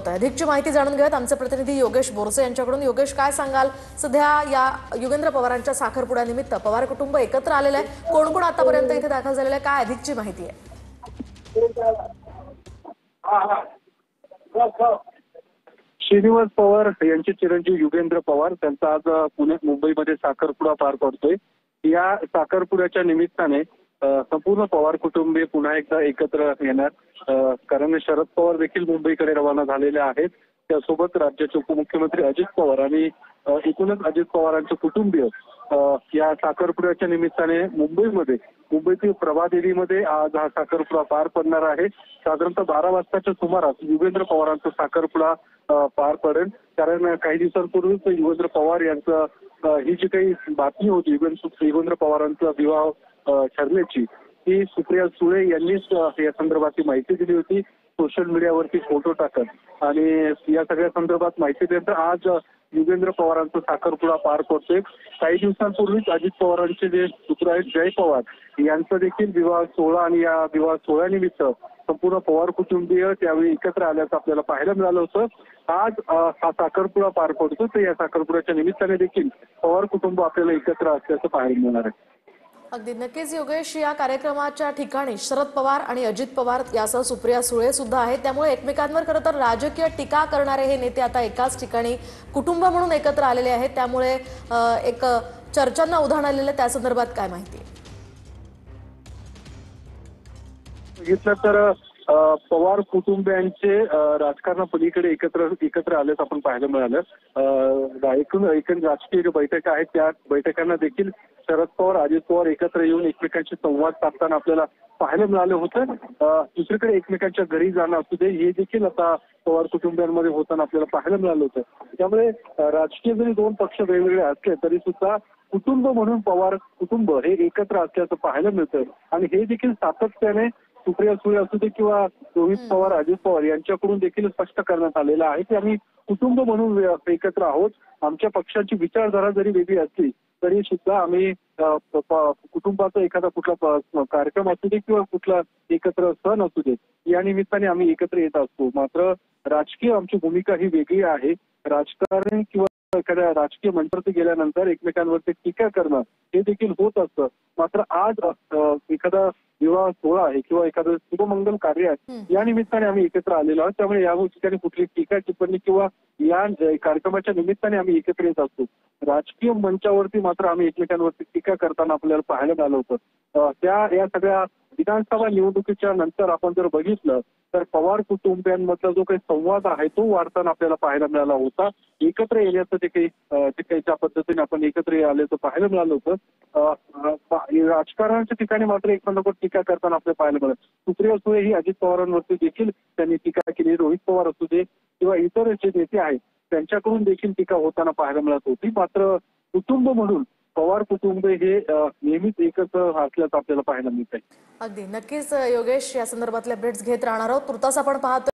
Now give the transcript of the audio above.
होत आहे। अधिकची माहिती जाणून घेऊयात आमचे प्रतिनिधी योगेश बोरसे यांच्याकडून। योगेश, काय सांगाल? सध्या या युगेंद्र पवारांच्या साखरपुड्यानिमित्त पवार कुटुंब एकत्र आलेलं आहे। कोण कोण आतापर्यंत इथे दाखल झालेलं आहे? काय अधिकची माहिती आहे? श्रीनिवास पवार यांचे चिरंजीव युगेंद्र पवार त्यांचा आज मुंबईमध्ये साखरपुडा पार पडतोय। या साखरपुड्याच्या निमित्ताने संपूर्ण पवार कुटुंबीय पुन्हा एकदा एकत्र येणार, कारण शरद पवार देखील मुंबईकडे रवाना झालेले आहेत। त्यासोबत राज्याचे उपमुख्यमंत्री अजित पवार आणि एकूणच अजित पवारांचे कुटुंबीय या साखरपुड्याच्या निमित्ताने मुंबईतील प्रभादेवीमध्ये आज हा साखरपुडा पार पडणार आहे। साधारणतः 12 वाजताच्या सुमारास युगेंद्र पवारांचा साखरपुडा पार पडेल, कारण काही दिवसांपूर्वीच युगेंद्र पवार यांचं ही जी काही बातमी होती युगेंद्र पवारांचा विवाह ठरल्याची, ती सुप्रिया सुळे यांनीच या संदर्भात माहिती दिली होती सोशल मीडियावरती फोटो टाकत। आणि या सगळ्या संदर्भात माहिती देत आज युगेंद्र पवारांचा साखरपुडा पार पडतोय। काही दिवसांपूर्वीच अजित पवारांचे जे पुत्र आहेत जय पवार यांचा देखील विवाह सोहळा, आणि या विवाह सोहळ्यानिमित्त संपूर्ण पवार कुटुंबीय त्यावेळी एकत्र आल्याचं आपल्याला पाहायला मिळालं होतं। आज हा साखरपुडा पार पडतो, तर या साखरपुड्याच्या निमित्ताने देखील पवार कुटुंब आपल्याला एकत्र असल्याचं पाहायला मिळणार आहे। अगदी नक्कीच योगेश, या कार्यक्रमाच्या ठिकाणी शरद पवार आणि अजित पवार यासह सुप्रिया सुळे सुद्धा आहेत, त्यामुळे एकमेकांवर खरं तर राजकीय टीका करणारे हे नेते आता एकाच ठिकाणी कुटुंब म्हणून एकत्र आलेले आहेत, त्यामुळे एक चर्चांना उधाण आलेलं, त्या संदर्भात काय माहिती? बघितलं तर पवार कुटुंबियांचे राजकारणापलीकडे एकत्र आल्याचं आपण पाहायला मिळालं। एकूण राजकीय ज्या बैठका आहेत त्या बैठकांना देखील शरद पवार अजित पवार एकत्र येऊन एकमेकांशी संवाद साधताना आपल्याला पाहायला मिळालं होतं। दुसरीकडे एकमेकांच्या घरी जाणं असू दे, हे देखील आता पवार कुटुंबियांमध्ये होताना आपल्याला पाहायला मिळालं होतं। त्यामुळे राजकीय जरी दोन पक्ष वेगवेगळे असले तरी सुद्धा कुटुंब म्हणून पवार कुटुंब हे एकत्र असल्याचं पाहायला मिळतं, आणि हे देखील सातत्याने सुप्रिया सुळे असू दे किंवा रोहित पवार अजित पवार यांच्याकडून देखील स्पष्ट करण्यात आलेलं आहे की आम्ही कुटुंब म्हणून एकत्र आहोत। आमच्या पक्षाची विचारधारा जरी वेगळी असली तरी सुद्धा आम्ही कुटुंबाचा एखादा कुठला कार्यक्रम असू दे किंवा कुठला एकत्र सण असू दे, या निमित्ताने आम्ही एकत्र येत असतो। मात्र राजकीय आमची भूमिका ही वेगळी आहे। राजकारण किंवा एखाद्या राजकीय मंचावरती गेल्यानंतर एकमेकांवरती टीका करणं हे देखील होत असतं। मात्र आज एखादा विवाह सोहळा आहे किंवा एखादं शुभमंगल कार्य आहे, या निमित्ताने आम्ही एकत्र आलेलो आहोत। त्यामुळे या ठिकाणी कुठली टीका टिप्पणी किंवा या कार्यक्रमाच्या निमित्ताने आम्ही एकत्र येत असतो। राजकीय मंचावरती मात्र आम्ही एकमेकांवरती टीका करताना आपल्याला पाहायला मिळालं होतं। या सगळ्या विधानसभा निवडणुकीच्या नंतर आपण जर बघितलं तर पवार कुटुंबियांमधला जो काही संवाद आहे तो वाढताना आपल्याला पाहायला मिळाला होता। एकत्र येण्याचं जे काही ज्या पद्धतीने आपण एकत्र आल्याचं पाहायला मिळालं होतं। राजकारणाच्या ठिकाणी मात्र एकमेकांवर टीका करताना आपल्याला पाहायला मिळालं। सुप्रिया सुळे ही अजित पवारांवरती देखील त्यांनी टीका केली, रोहित पवार असू दे किंवा इतर जे नेते आहेत त्यांच्याकडून देखील टीका होताना पाहायला मिळत होती। मात्र कुटुंब म्हणून पवार कुटुंब हे नेहमीच एकत्र असल्याचं आपल्याला पाहायला मिळत आहे। अगदी नक्कीच योगेश, या संदर्भातले अपडेट्स घेत राहणार आहोत। तुर्तास आपण पाहतो